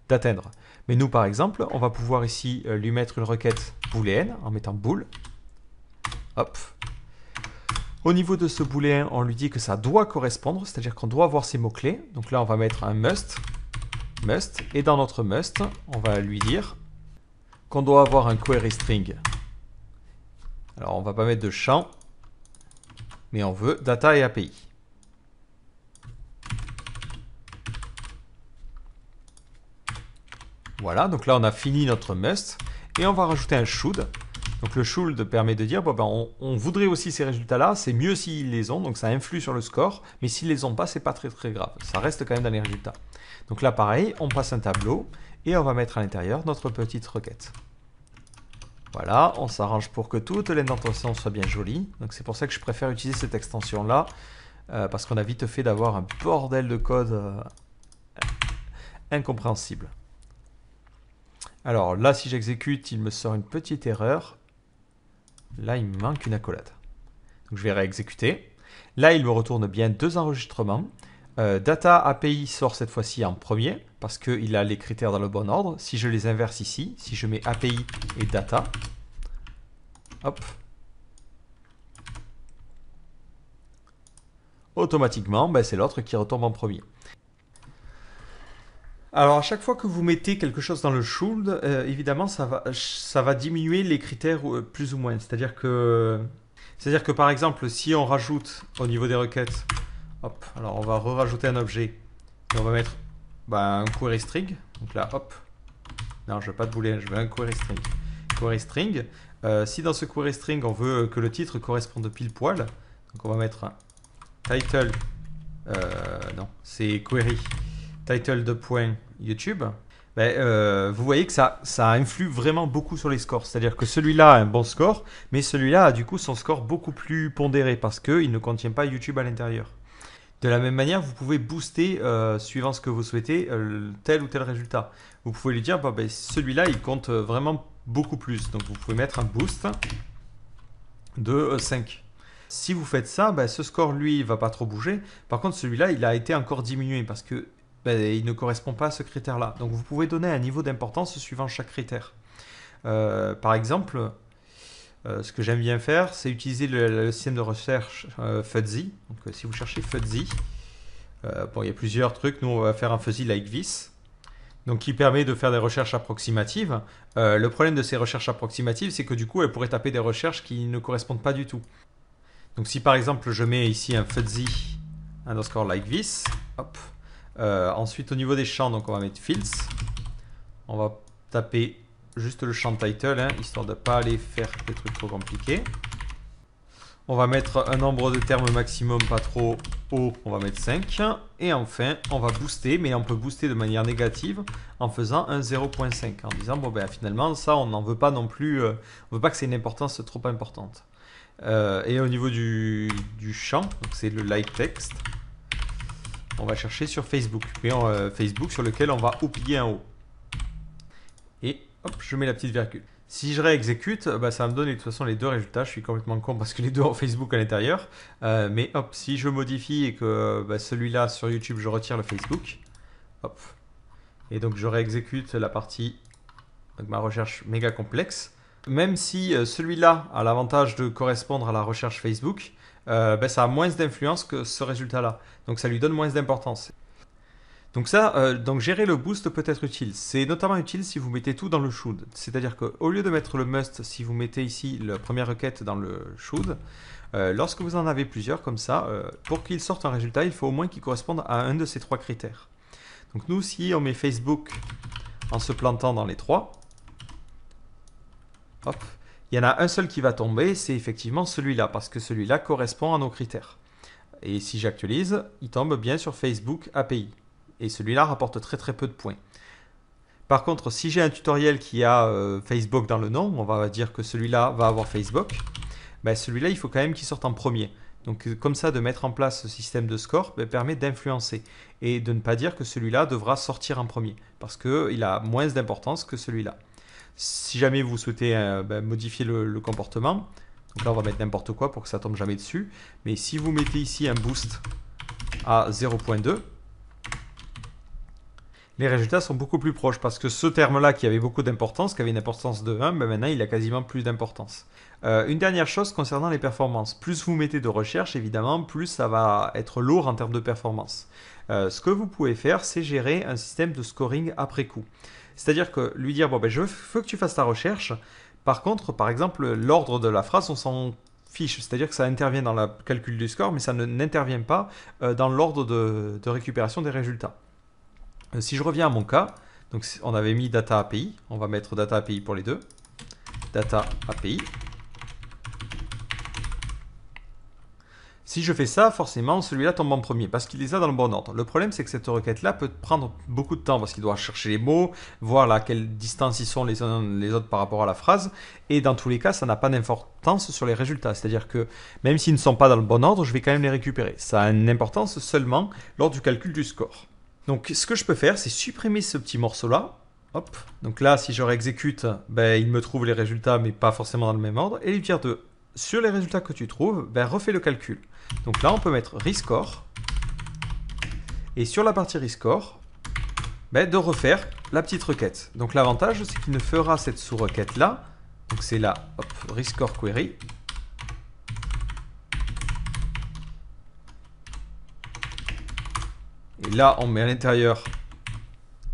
d'atteindre. Mais nous, par exemple, on va pouvoir ici lui mettre une requête booléenne en mettant bool. Hop. Au niveau de ce booléen, on lui dit que ça doit correspondre, c'est-à-dire qu'on doit avoir ces mots-clés. Donc là, on va mettre un must, et dans notre must, on va lui dire qu'on doit avoir un query string. Alors, on ne va pas mettre de champ, mais on veut data et API. Voilà, donc là, on a fini notre must, et on va rajouter un should. Donc le should permet de dire, bon, ben, on voudrait aussi ces résultats-là, c'est mieux s'ils les ont, donc ça influe sur le score, mais s'ils les ont pas, c'est pas très très grave, ça reste quand même dans les résultats. Donc là pareil, on passe un tableau, et on va mettre à l'intérieur notre petite requête. Voilà, on s'arrange pour que toute l'indentation soit bien jolie, donc c'est pour ça que je préfère utiliser cette extension-là, parce qu'on a vite fait d'avoir un bordel de code incompréhensible. Alors là, si j'exécute, il me sort une petite erreur. Là, il me manque une accolade. Donc, je vais réexécuter. Là, il me retourne bien deux enregistrements. Data API sort cette fois-ci en premier parce qu'il a les critères dans le bon ordre. Si je les inverse ici, si je mets API et data, hop, automatiquement, ben, c'est l'autre qui retombe en premier. Alors, à chaque fois que vous mettez quelque chose dans le should, évidemment, ça va diminuer les critères plus ou moins. C'est-à-dire que par exemple, si on rajoute au niveau des requêtes, hop, alors on va rajouter un objet et on va mettre un query string. Donc là, hop, non, je veux pas de booléen, je veux un query string. Query string. Si dans ce query string, on veut que le titre corresponde pile poil, donc on va mettre un title, non, c'est query. Title de point YouTube, vous voyez que ça influe vraiment beaucoup sur les scores. C'est-à-dire que celui-là a un bon score, mais celui-là a du coup son score beaucoup plus pondéré parce qu'il ne contient pas YouTube à l'intérieur. De la même manière, vous pouvez booster, suivant ce que vous souhaitez, tel ou tel résultat. Vous pouvez lui dire, celui-là, il compte vraiment beaucoup plus. Donc vous pouvez mettre un boost de 5. Si vous faites ça, ce score, lui, il ne va pas trop bouger. Par contre, celui-là, il a été encore diminué parce que il ne correspond pas à ce critère-là. Donc vous pouvez donner un niveau d'importance suivant chaque critère. Par exemple, ce que j'aime bien faire, c'est utiliser le système de recherche fuzzy. Donc si vous cherchez fuzzy, il y a plusieurs trucs. Nous, on va faire un fuzzy like this. Donc qui permet de faire des recherches approximatives. Le problème de ces recherches approximatives, c'est que du coup, elles pourraient taper des recherches qui ne correspondent pas du tout. Donc si par exemple, je mets ici un fuzzy underscore like this, hop. Ensuite au niveau des champs, donc on va mettre fields, on va taper juste le champ title, histoire de ne pas aller faire des trucs trop compliqués. On va mettre un nombre de termes maximum pas trop haut, on va mettre 5. Et enfin, on va booster, mais on peut booster de manière négative en faisant un 0.5, en disant, bon ben finalement, ça, on n'en veut pas non plus, on veut pas que c'est une importance trop importante. Et au niveau du champ, c'est le like text, on va chercher sur Facebook, Facebook sur lequel on va oublier un O. Et hop, je mets la petite virgule. Si je réexécute, bah, ça va me donner de toute façon les deux résultats. Je suis complètement con parce que les deux ont Facebook à l'intérieur. Mais hop, si je modifie et que bah, celui-là sur YouTube, je retire le Facebook. Hop. Et donc je réexécute la partie avec ma recherche méga complexe. Même si celui-là a l'avantage de correspondre à la recherche Facebook, bah, ça a moins d'influence que ce résultat-là. Donc ça lui donne moins d'importance. Donc ça, donc gérer le boost peut être utile. C'est notamment utile si vous mettez tout dans le should. C'est-à-dire qu'au lieu de mettre le must, si vous mettez ici la première requête dans le should, lorsque vous en avez plusieurs comme ça, pour qu'il sorte un résultat, il faut au moins qu'il corresponde à un de ces trois critères. Donc nous, si on met Facebook en se plantant dans les trois, hop, il y en a un seul qui va tomber, c'est effectivement celui-là, parce que celui-là correspond à nos critères. Et si j'actualise, il tombe bien sur Facebook API. Et celui-là rapporte très très peu de points. Par contre, si j'ai un tutoriel qui a Facebook dans le nom, on va dire que celui-là va avoir Facebook, ben celui-là, il faut quand même qu'il sorte en premier. Donc comme ça, de mettre en place ce système de score permet d'influencer et de ne pas dire que celui-là devra sortir en premier, parce qu'il a moins d'importance que celui-là. Si jamais vous souhaitez modifier le comportement, donc là on va mettre n'importe quoi pour que ça tombe jamais dessus, mais si vous mettez ici un boost à 0.2, les résultats sont beaucoup plus proches parce que ce terme-là qui avait beaucoup d'importance, qui avait une importance de 1, ben maintenant il a quasiment plus d'importance. Une dernière chose concernant les performances. Plus vous mettez de recherche, évidemment, plus ça va être lourd en termes de performance. Ce que vous pouvez faire, c'est gérer un système de scoring après coup. C'est-à-dire que lui dire, bon ben je veux que tu fasses ta recherche. Par contre, par exemple, l'ordre de la phrase, on s'en fiche. C'est-à-dire que ça intervient dans le calcul du score, mais ça n'intervient pas dans l'ordre de récupération des résultats. Si je reviens à mon cas, donc on avait mis Data API, on va mettre Data API pour les deux. Data API. Si je fais ça, forcément, celui-là tombe en premier parce qu'il les a dans le bon ordre. Le problème, c'est que cette requête-là peut prendre beaucoup de temps parce qu'il doit chercher les mots, voir à quelle distance ils sont les uns les autres par rapport à la phrase. Et dans tous les cas, ça n'a pas d'importance sur les résultats. C'est-à-dire que même s'ils ne sont pas dans le bon ordre, je vais quand même les récupérer. Ça a une importance seulement lors du calcul du score. Donc ce que je peux faire, c'est supprimer ce petit morceau-là. Hop. Donc là, si je réexécute, il me trouve les résultats, mais pas forcément dans le même ordre. Et lui dire sur les résultats que tu trouves, refais le calcul. Donc là, on peut mettre rescore. Et sur la partie rescore, de refaire la petite requête. Donc l'avantage, c'est qu'il ne fera cette sous-requête-là. Donc c'est là, hop, rescore query. Et là, on met à l'intérieur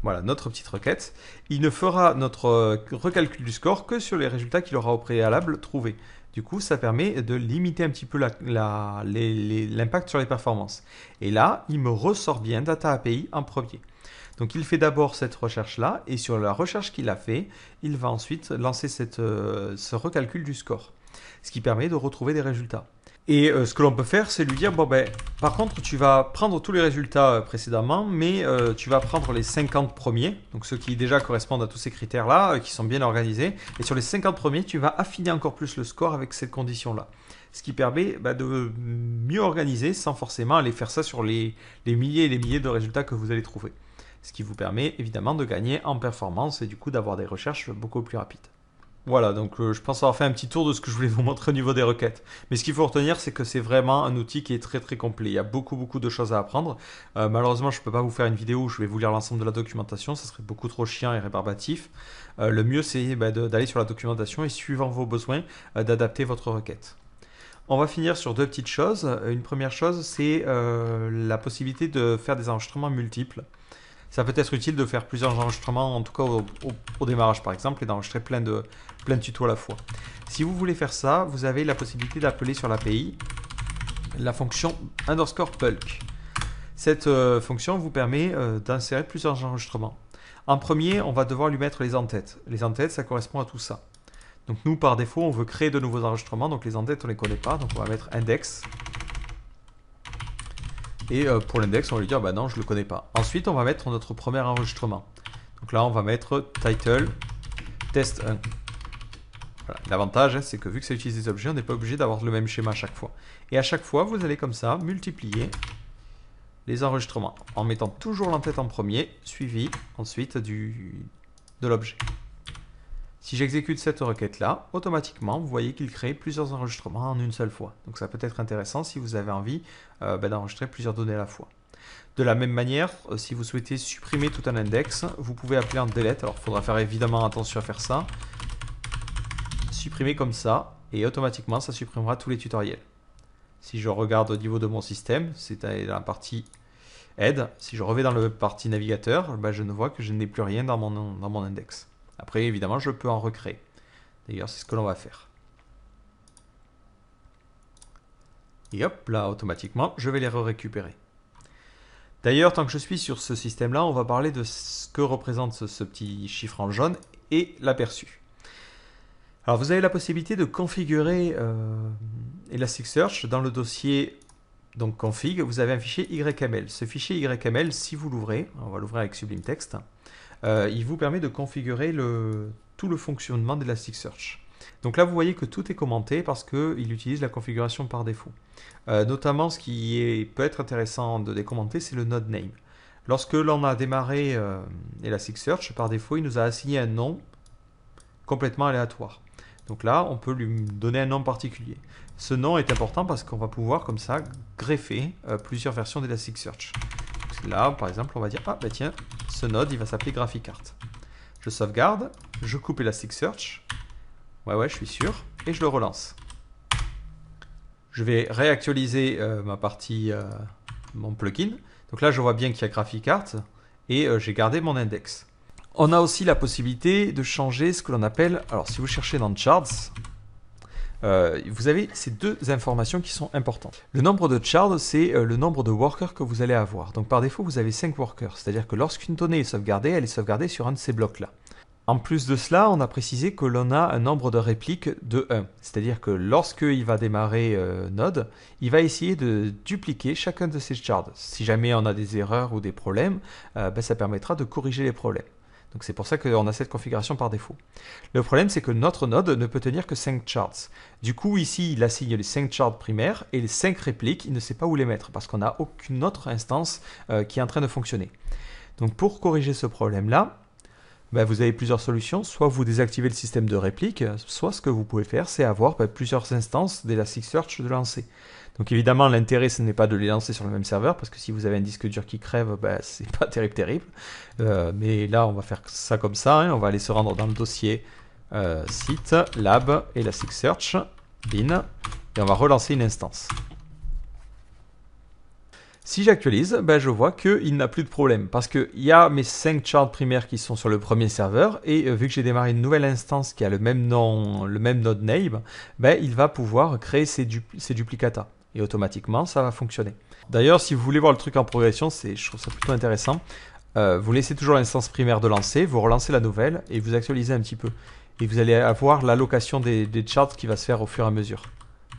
voilà, notre petite requête. Il ne fera notre recalcul du score que sur les résultats qu'il aura au préalable trouvés. Du coup, ça permet de limiter un petit peu l'impact sur les performances. Et là, il me ressort bien Data API en premier. Donc, il fait d'abord cette recherche-là. Et sur la recherche qu'il a fait, il va ensuite lancer ce recalcul du score. Ce qui permet de retrouver des résultats. Et ce que l'on peut faire, c'est lui dire, par contre, tu vas prendre tous les résultats précédemment, mais tu vas prendre les 50 premiers, donc ceux qui déjà correspondent à tous ces critères-là, qui sont bien organisés. Et sur les 50 premiers, tu vas affiner encore plus le score avec cette condition-là. Ce qui permet de mieux organiser sans forcément aller faire ça sur les milliers et les milliers de résultats que vous allez trouver. Ce qui vous permet évidemment de gagner en performance et du coup d'avoir des recherches beaucoup plus rapides. Voilà, donc je pense avoir fait un petit tour de ce que je voulais vous montrer au niveau des requêtes. Mais ce qu'il faut retenir, c'est que c'est vraiment un outil qui est très très complet. Il y a beaucoup de choses à apprendre. Malheureusement, je ne peux pas vous faire une vidéo où je vais vous lire l'ensemble de la documentation. Ça serait beaucoup trop chiant et rébarbatif. Le mieux, c'est d'aller sur la documentation et suivant vos besoins, d'adapter votre requête. On va finir sur deux petites choses. Une première chose, c'est la possibilité de faire des enregistrements multiples. Ça peut être utile de faire plusieurs enregistrements, en tout cas au démarrage par exemple, et d'enregistrer plein de tutos à la fois. Si vous voulez faire ça, vous avez la possibilité d'appeler sur l'API la fonction _bulk. Cette fonction vous permet d'insérer plusieurs enregistrements. En premier, on va devoir lui mettre les en-têtes. Les en-têtes, ça correspond à tout ça. Donc nous, par défaut, on veut créer de nouveaux enregistrements, donc les en-têtes, on ne les connaît pas, donc on va mettre index. Et pour l'index, on va lui dire, bah non, je ne le connais pas. Ensuite, on va mettre notre premier enregistrement. Donc là, on va mettre title test 1. Voilà. L'avantage, hein, c'est que vu que ça utilise des objets, on n'est pas obligé d'avoir le même schéma à chaque fois. Et à chaque fois, vous allez comme ça multiplier les enregistrements en mettant toujours l'entête en premier, suivi ensuite de l'objet. Si j'exécute cette requête-là, automatiquement, vous voyez qu'il crée plusieurs enregistrements en une seule fois. Donc ça peut être intéressant si vous avez envie d'enregistrer plusieurs données à la fois. De la même manière, si vous souhaitez supprimer tout un index, vous pouvez appeler en delete. Alors il faudra faire évidemment attention à faire ça. Supprimer comme ça, et automatiquement ça supprimera tous les tutoriels. Si je regarde au niveau de mon système, c'est dans la partie aide, si je reviens dans la partie navigateur, je ne vois que je n'ai plus rien dans mon index. Après évidemment je peux en recréer. D'ailleurs c'est ce que l'on va faire. Et hop là automatiquement je vais les récupérer. D'ailleurs tant que je suis sur ce système là, on va parler de ce que représente ce petit chiffre en jaune et l'aperçu. Alors vous avez la possibilité de configurer Elasticsearch dans le dossier donc config, vous avez un fichier YML. Ce fichier YML, si vous l'ouvrez, on va l'ouvrir avec Sublime Text, il vous permet de configurer tout le fonctionnement d'Elasticsearch. Donc là vous voyez que tout est commenté parce qu'il utilise la configuration par défaut. Notamment ce qui peut être intéressant de décommenter, c'est le node name. Lorsque l'on a démarré Elasticsearch, par défaut il nous a assigné un nom complètement aléatoire. Donc là, on peut lui donner un nom particulier. Ce nom est important parce qu'on va pouvoir, comme ça, greffer plusieurs versions d'Elasticsearch. Là, par exemple, on va dire, ah bah tiens, ce node, il va s'appeler GraphiCart. Je sauvegarde, je coupe Elasticsearch. Ouais, je suis sûr. Et je le relance. Je vais réactualiser ma partie, mon plugin. Donc là, je vois bien qu'il y a GraphiCart et j'ai gardé mon index. On a aussi la possibilité de changer ce que l'on appelle, alors si vous cherchez dans Charts, vous avez ces deux informations qui sont importantes. Le nombre de charts, c'est le nombre de workers que vous allez avoir. Donc par défaut, vous avez 5 workers, c'est-à-dire que lorsqu'une donnée est sauvegardée, elle est sauvegardée sur un de ces blocs-là. En plus de cela, on a précisé que l'on a un nombre de répliques de 1. C'est-à-dire que lorsqu'il va démarrer Node, il va essayer de dupliquer chacun de ces charts. Si jamais on a des erreurs ou des problèmes, ça permettra de corriger les problèmes. Donc c'est pour ça qu'on a cette configuration par défaut. Le problème, c'est que notre node ne peut tenir que 5 charts. Du coup, ici, il assigne les 5 charts primaires et les 5 répliques, il ne sait pas où les mettre parce qu'on n'a aucune autre instance qui est en train de fonctionner. Donc pour corriger ce problème-là, vous avez plusieurs solutions. Soit vous désactivez le système de réplique, soit ce que vous pouvez faire, c'est avoir plusieurs instances d'Elasticsearch de lancer. Donc évidemment, l'intérêt, ce n'est pas de les lancer sur le même serveur, parce que si vous avez un disque dur qui crève, c'est pas terrible. Mais là, on va faire ça comme ça. On va aller se rendre dans le dossier site, lab, Elasticsearch, bin, et on va relancer une instance. Si j'actualise, je vois qu'il n'a plus de problème, parce qu'il y a mes 5 charts primaires qui sont sur le premier serveur, et vu que j'ai démarré une nouvelle instance qui a le même nom, le même node name, il va pouvoir créer ces duplicata. Et automatiquement, ça va fonctionner. D'ailleurs, si vous voulez voir le truc en progression, je trouve ça plutôt intéressant. Vous laissez toujours l'instance primaire de lancer, vous relancez la nouvelle et vous actualisez un petit peu. Et vous allez avoir l'allocation des charts qui va se faire au fur et à mesure.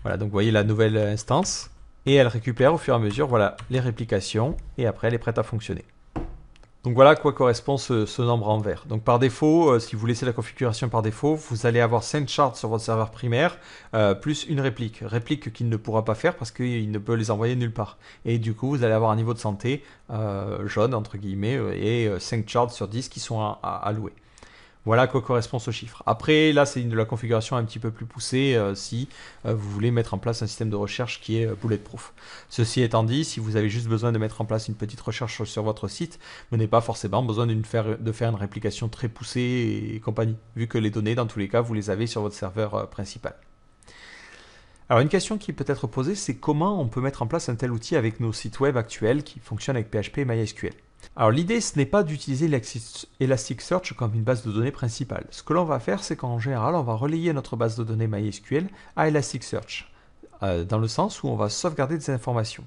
Voilà, donc vous voyez la nouvelle instance. Et elle récupère au fur et à mesure les réplications. Et après, elle est prête à fonctionner. Donc voilà à quoi correspond ce nombre en vert. Donc par défaut, si vous laissez la configuration par défaut, vous allez avoir 5 charts sur votre serveur primaire, plus une réplique. Réplique qu'il ne pourra pas faire parce qu'il ne peut les envoyer nulle part. Et du coup, vous allez avoir un niveau de santé jaune, entre guillemets, et 5 charts sur 10 qui sont alloués. Voilà à quoi correspond ce chiffre. Après, là, c'est de la configuration un petit peu plus poussée si vous voulez mettre en place un système de recherche qui est bulletproof. Ceci étant dit, si vous avez juste besoin de mettre en place une petite recherche sur votre site, vous n'avez pas forcément besoin de faire une réplication très poussée et compagnie, vu que les données, dans tous les cas, vous les avez sur votre serveur principal. Alors une question qui peut être posée, c'est comment on peut mettre en place un tel outil avec nos sites web actuels qui fonctionnent avec PHP et MySQL. Alors l'idée, ce n'est pas d'utiliser Elasticsearch comme une base de données principale. Ce que l'on va faire, c'est qu'en général, on va relayer notre base de données MySQL à Elasticsearch. dans le sens où on va sauvegarder des informations.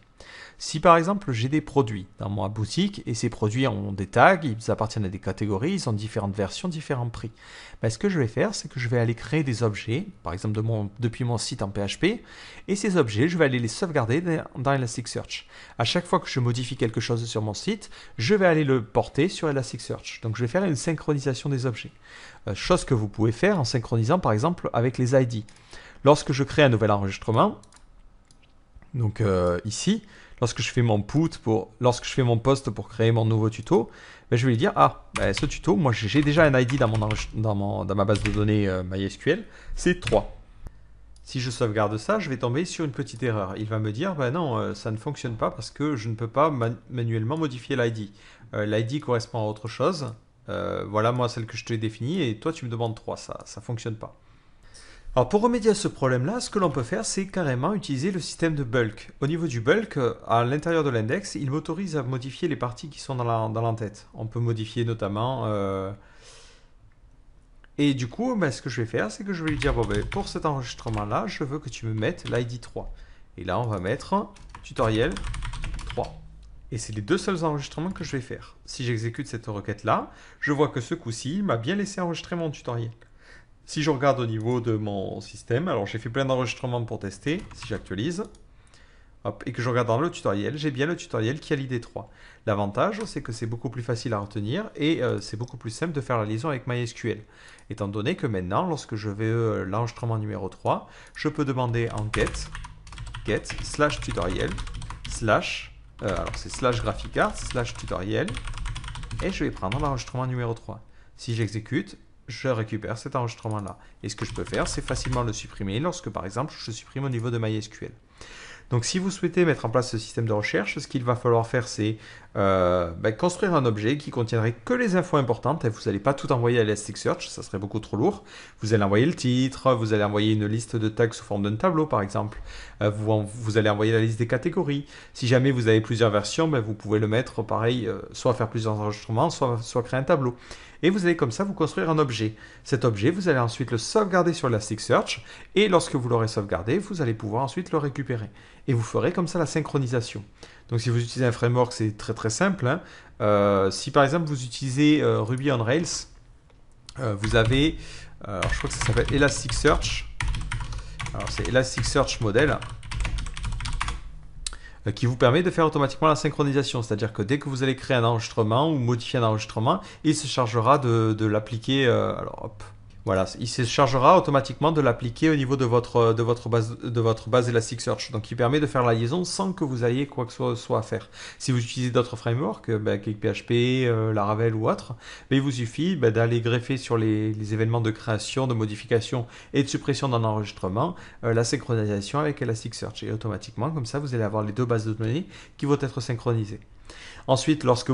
Si par exemple j'ai des produits dans ma boutique et ces produits ont des tags, ils appartiennent à des catégories, ils ont différentes versions, différents prix. Ben, ce que je vais faire, c'est que je vais aller créer des objets, par exemple depuis mon site en PHP, et ces objets, je vais aller les sauvegarder dans Elasticsearch. À chaque fois que je modifie quelque chose sur mon site, je vais aller le porter sur Elasticsearch. Donc je vais faire une synchronisation des objets. Chose que vous pouvez faire en synchronisant par exemple avec les ID. Lorsque je crée un nouvel enregistrement, donc ici, lorsque je fais mon post pour créer mon nouveau tuto, ben, je vais lui dire ce tuto, moi j'ai déjà un ID dans ma base de données MySQL, c'est 3. Si je sauvegarde ça, je vais tomber sur une petite erreur. Il va me dire non, ça ne fonctionne pas parce que je ne peux pas manuellement modifier l'ID. L'ID correspond à autre chose. Voilà moi celle que je te l'ai définie et toi tu me demandes 3, ça ne fonctionne pas. Alors pour remédier à ce problème-là, ce que l'on peut faire, c'est carrément utiliser le système de bulk. Au niveau du bulk, à l'intérieur de l'index, il m'autorise à modifier les parties qui sont dans l'entête. On peut modifier notamment... Et du coup, ce que je vais faire, c'est que je vais lui dire, pour cet enregistrement-là, je veux que tu me mettes l'ID 3. Et là, on va mettre tutoriel 3. Et c'est les deux seuls enregistrements que je vais faire. Si j'exécute cette requête-là, je vois que ce coup-ci, il m'a bien laissé enregistrer mon tutoriel. Si je regarde au niveau de mon système, alors j'ai fait plein d'enregistrements pour tester, si j'actualise, et que je regarde dans le tutoriel, j'ai bien le tutoriel qui a l'ID 3. L'avantage, c'est que c'est beaucoup plus facile à retenir et c'est beaucoup plus simple de faire la liaison avec MySQL. Étant donné que maintenant, lorsque je vais l'enregistrement numéro 3, je peux demander en get slash tutoriel slash, alors c'est slash graphicscard slash tutoriel, et je vais prendre l'enregistrement numéro 3. Si j'exécute, je récupère cet enregistrement-là. Et ce que je peux faire, c'est facilement le supprimer lorsque, par exemple, je supprime au niveau de MySQL. Donc, si vous souhaitez mettre en place ce système de recherche, ce qu'il va falloir faire, c'est construire un objet qui contiendrait que les infos importantes. Et vous n'allez pas tout envoyer à Elasticsearch, ça serait beaucoup trop lourd. Vous allez envoyer le titre, vous allez envoyer une liste de tags sous forme d'un tableau, par exemple. Vous allez envoyer la liste des catégories. Si jamais vous avez plusieurs versions, vous pouvez le mettre pareil, soit faire plusieurs enregistrements, soit créer un tableau. Et vous allez comme ça vous construire un objet. Cet objet, vous allez ensuite le sauvegarder sur Elasticsearch et lorsque vous l'aurez sauvegardé, vous allez pouvoir ensuite le récupérer. Et vous ferez comme ça la synchronisation. Donc si vous utilisez un framework, c'est très très simple. Si par exemple vous utilisez Ruby on Rails, vous avez, je crois que ça s'appelle Elasticsearch. Alors c'est Elasticsearch Model. Qui vous permet de faire automatiquement la synchronisation. C'est-à-dire que dès que vous allez créer un enregistrement ou modifier un enregistrement, il se chargera de l'appliquer. Voilà, il se chargera automatiquement de l'appliquer au niveau de votre base Elasticsearch. Donc, il permet de faire la liaison sans que vous ayez quoi que ce soit à faire. Si vous utilisez d'autres frameworks, avec PHP, Laravel ou autre, il vous suffit d'aller greffer sur les événements de création, de modification et de suppression d'un enregistrement, la synchronisation avec Elasticsearch. Et automatiquement, comme ça, vous allez avoir les deux bases de données qui vont être synchronisées. Ensuite, lorsque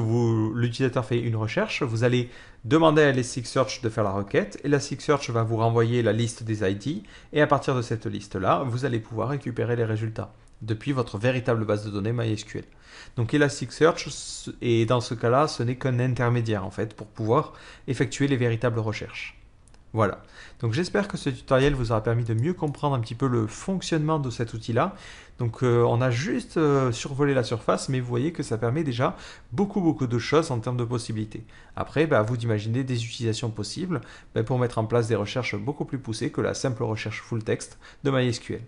l'utilisateur fait une recherche, vous allez demander à Elasticsearch de faire la requête. Elasticsearch va vous renvoyer la liste des ID et à partir de cette liste-là, vous allez pouvoir récupérer les résultats depuis votre véritable base de données MySQL. Donc Elasticsearch, et dans ce cas-là, ce n'est qu'un intermédiaire en fait pour pouvoir effectuer les véritables recherches. Voilà, donc j'espère que ce tutoriel vous aura permis de mieux comprendre un petit peu le fonctionnement de cet outil-là. Donc on a juste survolé la surface, mais vous voyez que ça permet déjà beaucoup de choses en termes de possibilités. Après, à vous d'imaginer des utilisations possibles pour mettre en place des recherches beaucoup plus poussées que la simple recherche full text de MySQL.